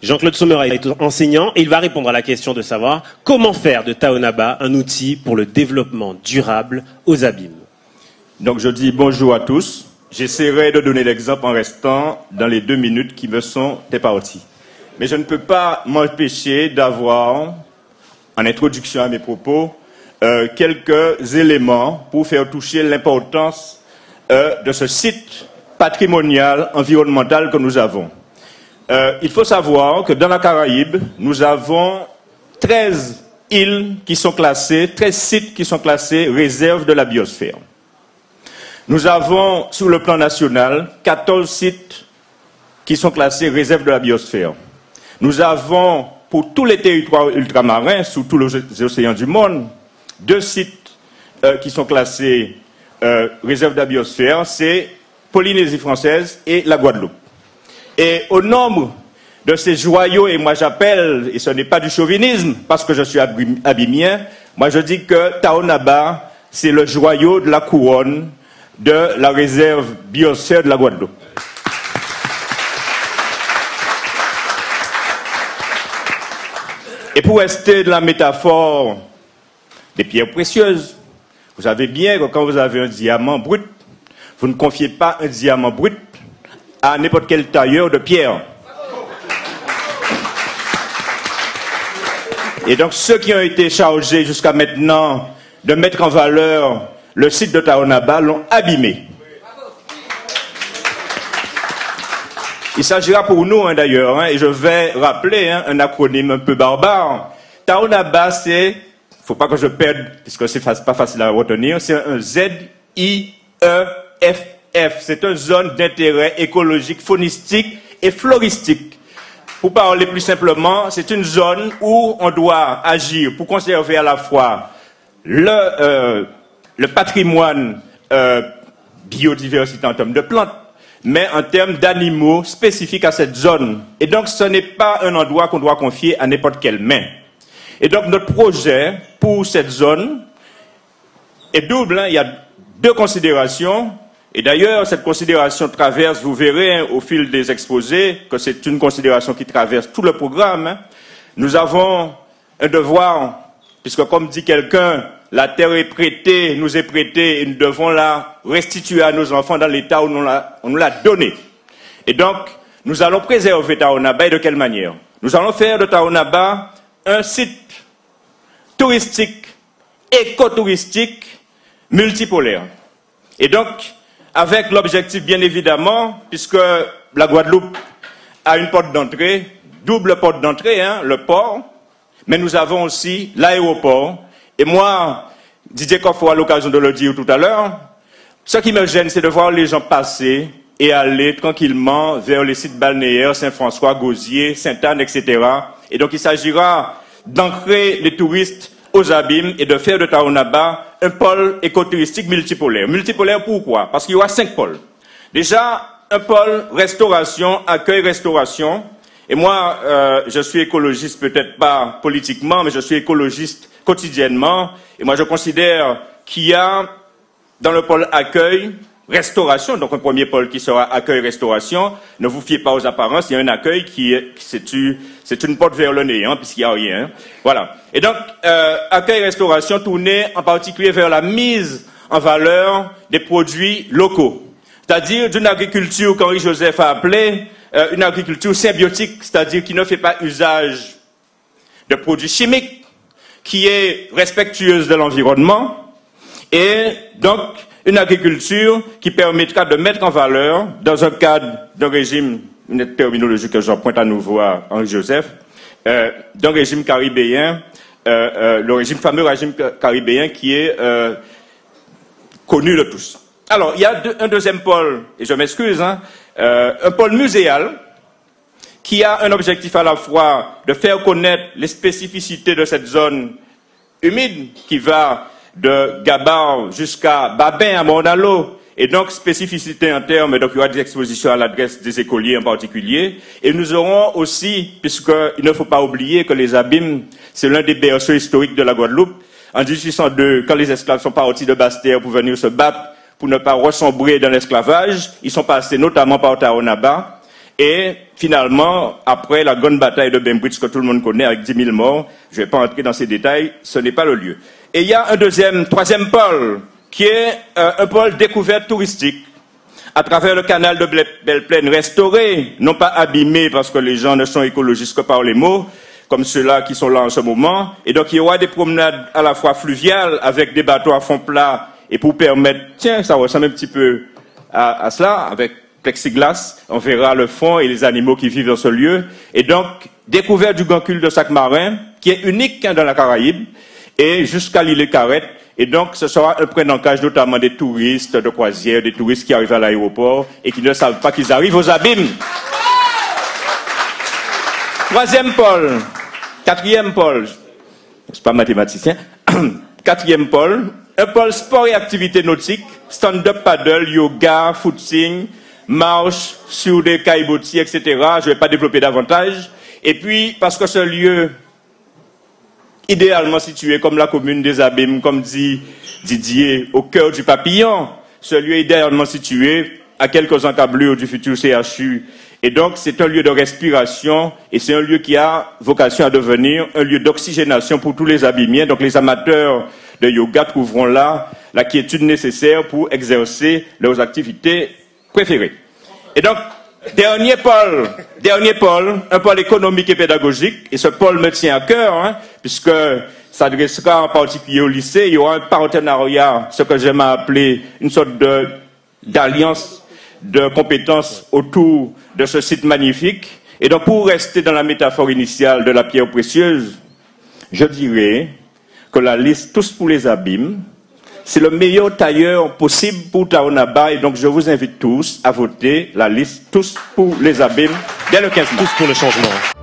Jean-Claude Sommerat est enseignant et il va répondre à la question de savoir comment faire de Taonaba un outil pour le développement durable aux abîmes. Donc je dis bonjour à tous. J'essaierai de donner l'exemple en restant dans les 2 minutes qui me sont imparties. Mais je ne peux pas m'empêcher d'avoir, en introduction à mes propos, quelques éléments pour faire toucher l'importance de ce site patrimonial, environnemental que nous avons. Il faut savoir que dans la Caraïbe, nous avons 13 îles qui sont classées, 13 sites qui sont classés réserve de la biosphère. Nous avons, sur le plan national, 14 sites qui sont classés réserve de la biosphère. Nous avons, pour tous les territoires ultramarins, sous tous les océans du monde, 2 sites qui sont classés réserve de la biosphère, c'est Polynésie française et la Guadeloupe. Et au nombre de ces joyaux, et moi j'appelle, et ce n'est pas du chauvinisme, parce que je suis abimien, moi je dis que Taonaba, c'est le joyau de la couronne de la réserve biosphère de la Guadeloupe. Et pour rester de la métaphore des pierres précieuses, vous savez bien que quand vous avez un diamant brut, vous ne confiez pas un diamant brut à n'importe quel tailleur de pierre. Et donc ceux qui ont été chargés jusqu'à maintenant de mettre en valeur le site de Taonaba l'ont abîmé. Il s'agira pour nous d'ailleurs, et je vais rappeler un acronyme un peu barbare. Taonaba, c'est, faut pas que je perde, puisque c'est pas facile à retenir, c'est un Z-I-E-F-F. C'est une zone d'intérêt écologique, faunistique et floristique. Pour parler plus simplement, c'est une zone où on doit agir pour conserver à la fois le patrimoine biodiversité en termes de plantes, mais en termes d'animaux spécifiques à cette zone. Et donc, ce n'est pas un endroit qu'on doit confier à n'importe quelle main. Et donc, notre projet pour cette zone est double. Il y a 2 considérations. Et d'ailleurs, cette considération traverse, vous verrez au fil des exposés, que c'est une considération qui traverse tout le programme. Nous avons un devoir, puisque comme dit quelqu'un, la terre est prêtée, nous est prêtée, et nous devons la restituer à nos enfants dans l'état où on nous l'a donnée. Et donc, nous allons préserver Taonaba, et de quelle manière? Nous allons faire de Taonaba un site touristique, écotouristique, multipolaire. Et donc, avec l'objectif, bien évidemment, puisque la Guadeloupe a une porte d'entrée, double porte d'entrée, le port, mais nous avons aussi l'aéroport. Et moi, Didier Koffo a l'occasion de le dire tout à l'heure, ce qui me gêne, c'est de voir les gens passer et aller tranquillement vers les sites balnéaires, Saint-François, Gosier, Sainte-Anne, etc. Et donc il s'agira d'ancrer les touristes aux abîmes et de faire de Taonaba un pôle écotouristique multipolaire. Multipolaire pourquoi? Parce qu'il y aura 5 pôles. Déjà, un pôle restauration, accueil-restauration. Et moi, je suis écologiste, peut-être pas politiquement, mais je suis écologiste quotidiennement. Et moi, je considère qu'il y a dans le pôle accueil, restauration, donc un premier pôle qui sera accueil-restauration. Ne vous fiez pas aux apparences, il y a un accueil c'est une porte vers le néant, puisqu'il n'y a rien. Voilà. Et donc, accueil-restauration tourné en particulier vers la mise en valeur des produits locaux. C'est-à-dire d'une agriculture qu'Henri Joseph a appelée une agriculture symbiotique, c'est-à-dire qui ne fait pas usage de produits chimiques, qui est respectueuse de l'environnement, et donc une agriculture qui permettra de mettre en valeur, dans un cadre d'un régime, une terminologie que j'emprunte à nouveau à Henri Joseph, d'un régime caribéen, le fameux régime caribéen qui est connu de tous. Alors, il y a un deuxième pôle, et je m'excuse, un pôle muséal, qui a un objectif à la fois de faire connaître les spécificités de cette zone humide, qui va de Gabar jusqu'à Babin à Mornalo, et donc spécificité en termes, donc il y aura des expositions à l'adresse des écoliers en particulier, et nous aurons aussi, puisqu'il ne faut pas oublier que les abîmes, c'est l'un des berceaux historiques de la Guadeloupe. En 1802, quand les esclaves sont partis de Basse-Terre pour venir se battre, pour ne pas ressombrer dans l'esclavage, ils sont passés notamment par Taonaba, Et finalement, après la grande bataille de Bainbridge que tout le monde connaît avec 10 000 morts, je ne vais pas entrer dans ces détails, ce n'est pas le lieu. Et il y a un troisième pôle, qui est un pôle découverte touristique, à travers le canal de Belle Plaine restauré, non pas abîmé parce que les gens ne sont écologistes que par les mots, comme ceux-là qui sont là en ce moment. Et donc il y aura des promenades à la fois fluviales avec des bateaux à fond plat et pour permettre, tiens, ça ressemble un petit peu à cela, avec plexiglas, on verra le fond et les animaux qui vivent dans ce lieu. Et donc, découverte du Gancule de Sac-Marin, qui est unique dans la Caraïbe, et jusqu'à l'île Carrette. Et donc, ce sera un point d'ancrage notamment des touristes de croisière, des touristes qui arrivent à l'aéroport et qui ne savent pas qu'ils arrivent aux abîmes. Troisième pôle, quatrième pôle, c'est pas mathématicien, quatrième pôle, un pôle sport et activité nautique, stand-up paddle, yoga, footing, marche sur des caillebotis, etc. Je ne vais pas développer davantage. Et puis, parce que ce lieu, idéalement situé comme la commune des Abîmes, comme dit Didier, au cœur du papillon, ce lieu est idéalement situé à quelques encablures du futur CHU. Et donc, c'est un lieu de respiration et c'est un lieu qui a vocation à devenir un lieu d'oxygénation pour tous les Abîmiens. Donc, les amateurs de yoga trouveront là la quiétude nécessaire pour exercer leurs activités préférées. Et donc, dernier pôle, un pôle économique et pédagogique, et ce pôle me tient à cœur, puisque s'adressera en particulier au lycée, il y aura un partenariat, ce que j'aime appeler une sorte d'alliance de compétences autour de ce site magnifique. Et donc, pour rester dans la métaphore initiale de la pierre précieuse, je dirais que la liste Tous pour les Abîmes, c'est le meilleur tailleur possible pour Taonaba, et donc je vous invite tous à voter la liste Tous pour les Abîmes dès le 15 mars. Tous pour le changement.